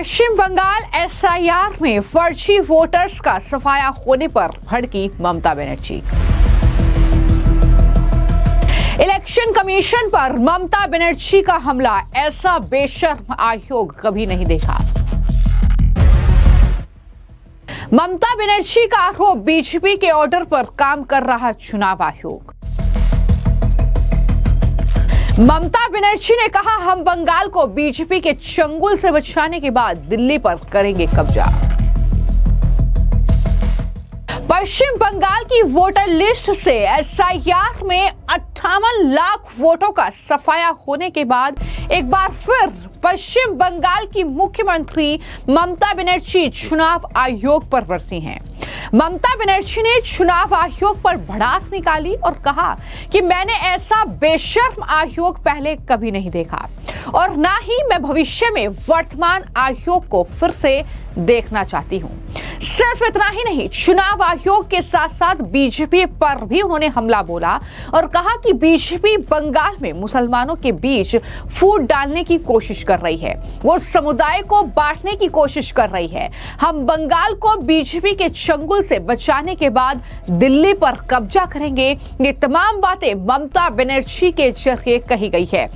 पश्चिम Bengal SIR में फर्जी voters का सफाया होने पर भड़की ममता बनर्जी। इलेक्शन कमीशन पर ममता बनर्जी का हमला, ऐसा बेशर्म आयोग कभी नहीं देखा। ममता बनर्जी का आरोप, बीजेपी के ऑर्डर पर काम कर रहा चुनाव आयोग। ममता बनर्जी ने कहा, हम बंगाल को बीजेपी के चंगुल से बचाने के बाद दिल्ली पर करेंगे कब्जा। पश्चिम बंगाल की वोटर लिस्ट से एसआईआर में 58 लाख वोटों का सफाया होने के बाद एक बार फिर पश्चिम बंगाल की मुख्यमंत्री ममता बनर्जी चुनाव आयोग पर बरसी हैं। ममता बनर्जी ने चुनाव आयोग पर भड़ास निकाली और कहा कि मैंने ऐसा बेशर्म आयोग पहले कभी नहीं देखा और ना ही मैं भविष्य में वर्तमान आयोग को फिर से देखना चाहती हूं। सिर्फ इतना ही नहीं, चुनाव आयोग के साथ साथ बीजेपी पर भी उन्होंने हमला बोला और कहा कि बीजेपी बंगाल में मुसलमानों के बीच फूट डालने की कोशिश कर रही है, वो समुदाय को बांटने की कोशिश कर रही है। हम बंगाल को बीजेपी के चंगुल से बचाने के बाद दिल्ली पर कब्जा करेंगे। ये तमाम बातें ममता बनर्जी के जरिए कही गई है।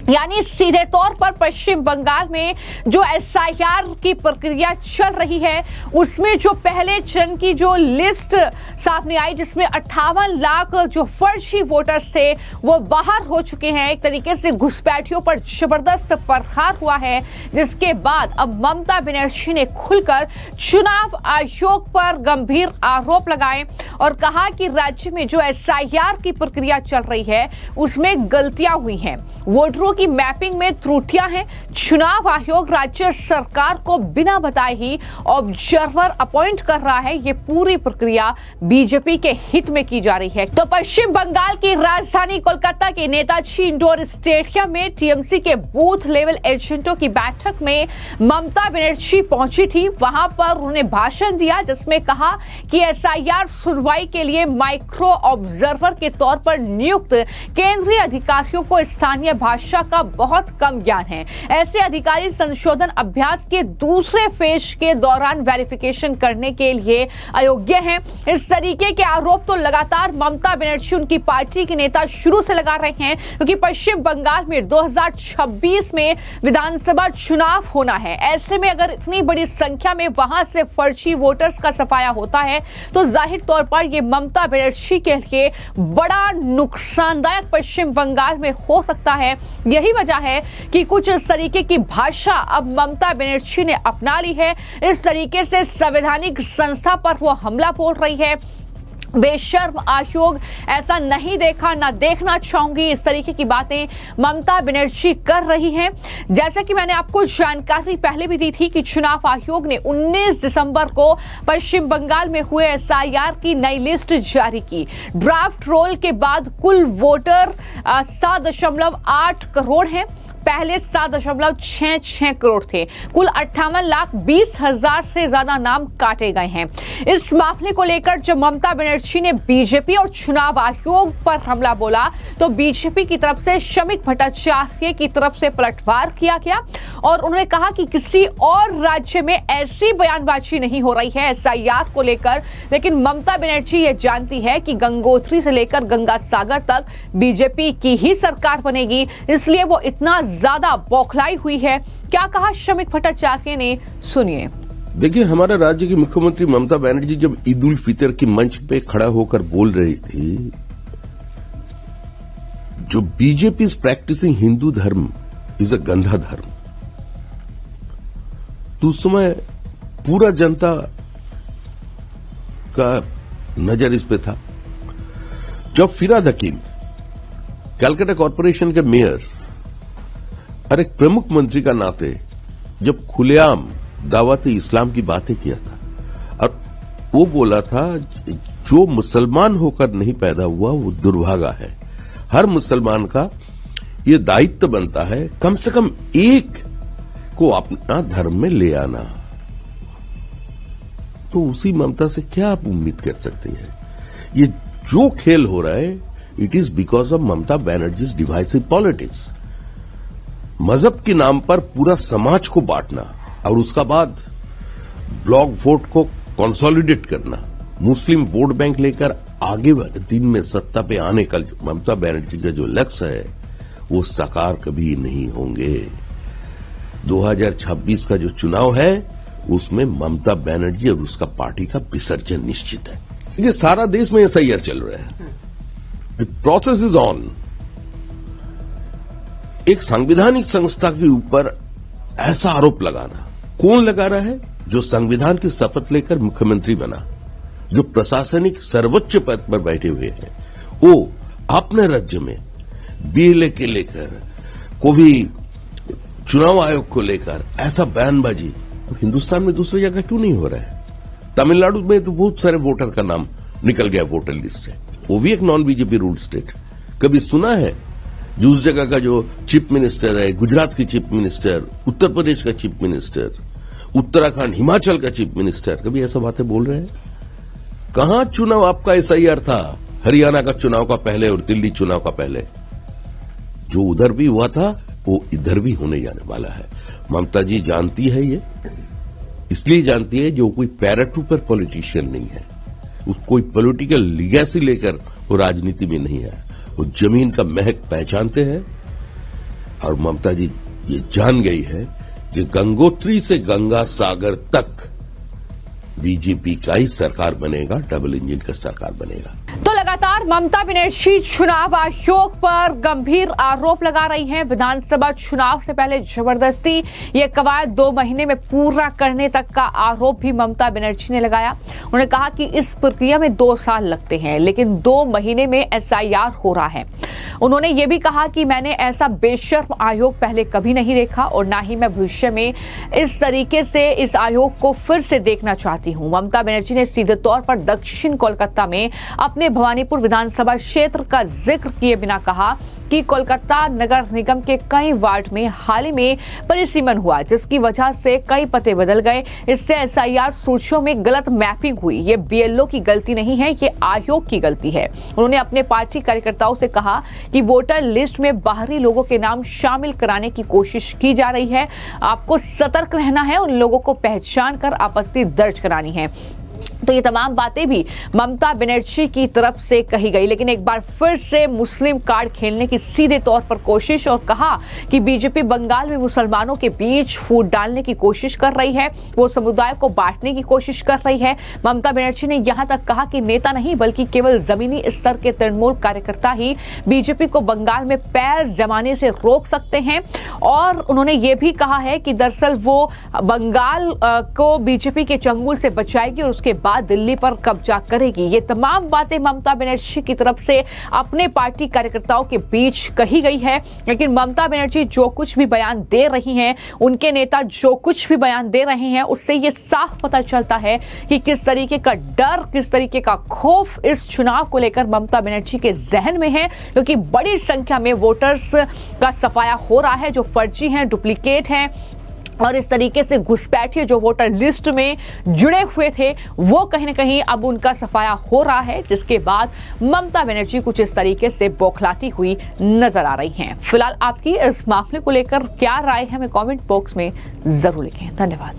यानी सीधे तौर पर पश्चिम बंगाल में जो एसआईआर की प्रक्रिया चल रही है उसमें जो पहले चरण की जो लिस्ट सामने आई, जिसमें 58 लाख जो फर्जी वोटर्स थे वो बाहर हो चुके हैं। एक तरीके से घुसपैठियों पर जबरदस्त प्रहार हुआ है, जिसके बाद अब ममता बनर्जी ने खुलकर चुनाव आयोग पर गंभीर आरोप लगाए और कहा कि राज्य में जो एसआईआर की प्रक्रिया चल रही है उसमें गलतियां हुई हैं, वोटरों की मैपिंग में त्रुटियां हैं। चुनाव आयोग राज्य सरकार को बिना बताए ही ऑब्जर्वर अपॉइंट कर रहा है। ये पूरी प्रक्रिया बीजेपी के हित में की जा रही है। तो पश्चिम बंगाल की राजधानी कोलकाता के नेताजी इंडोर स्टेडियम में टीएमसी के बूथ लेवल एजेंटों की बैठक में ममता बनर्जी पहुंची थी। वहां पर उन्होंने भाषण दिया जिसमें कहा कि एसआईआर सुनवाई के लिए माइक्रो ऑब्जर्वर के तौर पर नियुक्त केंद्रीय अधिकारियों को स्थानीय भाषा का बहुत कम ज्ञान है। ऐसे अधिकारी संशोधन अभ्यास के दूसरे फेज के दौरान वेरिफिकेशन करने के लिए अयोग्य हैं। इस तरीके के आरोप तो लगातार ममता बनर्जी उनकी पार्टी के नेता शुरू से लगा रहे हैं, क्योंकि पश्चिम बंगाल में 2026 में विधानसभा चुनाव होना है। ऐसे में अगर इतनी बड़ी संख्या में वहां से फर्जी वोटर्स का सफाया होता है तो जाहिर तौर पर यह ममता बनर्जी के लिए बड़ा नुकसानदायक पश्चिम बंगाल में हो सकता है। यही वजह है कि कुछ इस तरीके की भाषा अब ममता बनर्जी ने अपना ली है। इस तरीके से संवैधानिक संस्था पर वो हमला बोल रही है। बेशर्म आयोग, ऐसा नहीं देखा ना देखना चाहूंगी, इस तरीके की बातें ममता बनर्जी कर रही हैं। जैसा कि मैंने आपको जानकारी पहले भी दी थी कि चुनाव आयोग ने 19 दिसंबर को पश्चिम बंगाल में हुए एसआईआर की नई लिस्ट जारी की। ड्राफ्ट रोल के बाद कुल वोटर 7.8 करोड़ हैं। पहले 7.66 करोड़ थे। कुल 58,20,000 से ज्यादा नाम काटे गए हैं। इस मामले को लेकर जब ममता बनर्जी ने बीजेपी और चुनाव आयोग पर हमला बोला तो बीजेपी की तरफ से शमिक भट्टाचार्य की तरफ से पलटवार किया गया और उन्होंने कहा कि किसी और राज्य में ऐसी बयानबाजी नहीं हो रही है एसआईआर को लेकर। लेकिन ममता बनर्जी ये जानती है कि गंगोत्री से लेकर गंगा सागर तक बीजेपी की ही सरकार बनेगी, इसलिए वो इतना ज्यादा बौखलाई हुई है। क्या कहा शमिक भट्टाचार्य ने, सुनिए। देखिए, हमारा राज्य की मुख्यमंत्री ममता बनर्जी जब ईद उल फितर की मंच पे खड़ा होकर बोल रही थी, जो बीजेपी इज प्रैक्टिसिंग हिंदू धर्म इज अ गंधा धर्म, तो उस समय पूरा जनता का नजर इस पे था। जब फिराद हकीम कलकत्ता कॉरपोरेशन के मेयर और एक प्रमुख मंत्री का नाते जब खुलेआम दावत-ए इस्लाम की बातें किया था और वो बोला था जो मुसलमान होकर नहीं पैदा हुआ वो दुर्भागा है। हर मुसलमान का ये दायित्व बनता है कम से कम एक को अपना धर्म में ले आना। तो उसी ममता से क्या आप उम्मीद कर सकते हैं? ये जो खेल हो रहा है it is because of Mamata Banerjee's divisive politics. मजहब के नाम पर पूरा समाज को बांटना, और उसका बाद ब्लॉक वोट को कंसोलिडेट करना, मुस्लिम वोट बैंक लेकर आगे वाले दिन में सत्ता पे आने का ममता बनर्जी का जो लक्ष्य है वो साकार कभी नहीं होंगे। 2026 का जो चुनाव है उसमें ममता बनर्जी और उसका पार्टी का विसर्जन निश्चित है। ये सारा देश में एसआईआर चल रहा है, द प्रोसेस इज ऑन। एक संवैधानिक संस्था के ऊपर ऐसा आरोप लगाना, कौन लगा रहा है? जो संविधान की शपथ लेकर मुख्यमंत्री बना, जो प्रशासनिक सर्वोच्च पद पर बैठे हुए हैं, वो अपने राज्य में बीएलए के लेकर कोई चुनाव आयोग को लेकर ऐसा बयानबाजी हिंदुस्तान में दूसरी जगह क्यों नहीं हो रहा है? तमिलनाडु में तो बहुत सारे वोटर का नाम निकल गया वोटर लिस्ट से, वो भी एक नॉन बीजेपी रूल स्टेट। कभी सुना है जो उस जगह का जो चीफ मिनिस्टर है, गुजरात की चीफ मिनिस्टर, उत्तर प्रदेश का चीफ मिनिस्टर, उत्तराखंड हिमाचल का चीफ मिनिस्टर, कभी ऐसा बातें बोल रहे हैं? कहां चुनाव आपका एसआईआर था? हरियाणा का चुनाव का पहले और दिल्ली चुनाव का पहले। जो उधर भी हुआ था वो इधर भी होने जाने वाला है। ममता जी जानती है, ये इसलिए जानती है जो कोई पैराट्रूपर पॉलिटिशियन नहीं है, कोई पॉलिटिकल लीगेसी लेकर वो राजनीति में नहीं है, वो जमीन का महक पहचानते हैं। और ममता जी ये जान गई है कि गंगोत्री से गंगा सागर तक बीजेपी का ही सरकार बनेगा, डबल इंजन का सरकार बनेगा। तो लगातार ममता बनर्जी चुनाव आयोग पर गंभीर आरोप लगा रही हैं। विधानसभा चुनाव से पहले जबरदस्ती ये कवायद 2 महीने में पूरा करने तक का आरोप भी ममता बनर्जी ने लगाया। उन्होंने कहा कि इस प्रक्रिया में 2 साल लगते हैं, लेकिन 2 महीने में एसआईआर हो रहा है। उन्होंने ये भी कहा कि मैंने ऐसा बेशर्म आयोग पहले कभी नहीं देखा और ना ही मैं भविष्य में इस तरीके से इस आयोग को फिर से देखना चाहती हूं। ममता बनर्जी ने सीधे तौर पर दक्षिण कोलकाता में अपने भवानीपुर विधानसभा क्षेत्र का जिक्र किए बिना कहा कि कोलकाता नगर निगम के कई वार्ड में हाल ही में परिसीमन हुआ, जिसकी वजह से कई पते बदल गए। इससे एसआईआर सूचियों में गलत मैपिंग हुई। ये बीएलओ की गलती नहीं है, ये आयोग की गलती है। उन्होंने अपने पार्टी कार्यकर्ताओं से कहा कि वोटर लिस्ट में बाहरी लोगों के नाम शामिल कराने की कोशिश की जा रही है। आपको सतर्क रहना है, उन लोगों को पहचान कर आपत्ति दर्ज करानी है। तो ये तमाम बातें भी ममता बनर्जी की तरफ से कही गई, लेकिन एक बार फिर से मुस्लिम कार्ड खेलने की सीधे तौर पर कोशिश और कहा कि बीजेपी बंगाल में मुसलमानों के बीच फूट डालने की कोशिश कर रही है, वो समुदाय को बांटने की कोशिश कर रही है। ममता बनर्जी ने यहां तक कहा कि नेता नहीं बल्कि केवल जमीनी स्तर के तृणमूल कार्यकर्ता ही बीजेपी को बंगाल में पैर जमाने से रोक सकते हैं। और उन्होंने ये भी कहा है कि दरअसल वो बंगाल को बीजेपी के चंगुल से बचाएगी और उसके बाद दिल्ली पर कब्जा करेगी। ये तमाम बातें ममता बनर्जी की तरफ से अपने पार्टी कार्यकर्ताओं के बीच कही गई है। लेकिन ममता बनर्जी जो कुछ भी बयान दे रही हैं, उनके नेता जो कुछ भी बयान दे रहे हैं, उससे ये साफ पता चलता है कि किस तरीके का डर, किस तरीके का खौफ इस चुनाव को लेकर ममता बनर्जी के जहन में है, क्योंकि बड़ी संख्या में वोटर्स का सफाया हो रहा है जो फर्जी हैं, डुप्लीकेट हैं और इस तरीके से घुसपैठिए जो वोटर लिस्ट में जुड़े हुए थे वो कहीं ना कहीं अब उनका सफाया हो रहा है, जिसके बाद ममता बनर्जी कुछ इस तरीके से बौखलाती हुई नजर आ रही हैं। फिलहाल आपकी इस मामले को लेकर क्या राय है, हमें कमेंट बॉक्स में जरूर लिखें। धन्यवाद।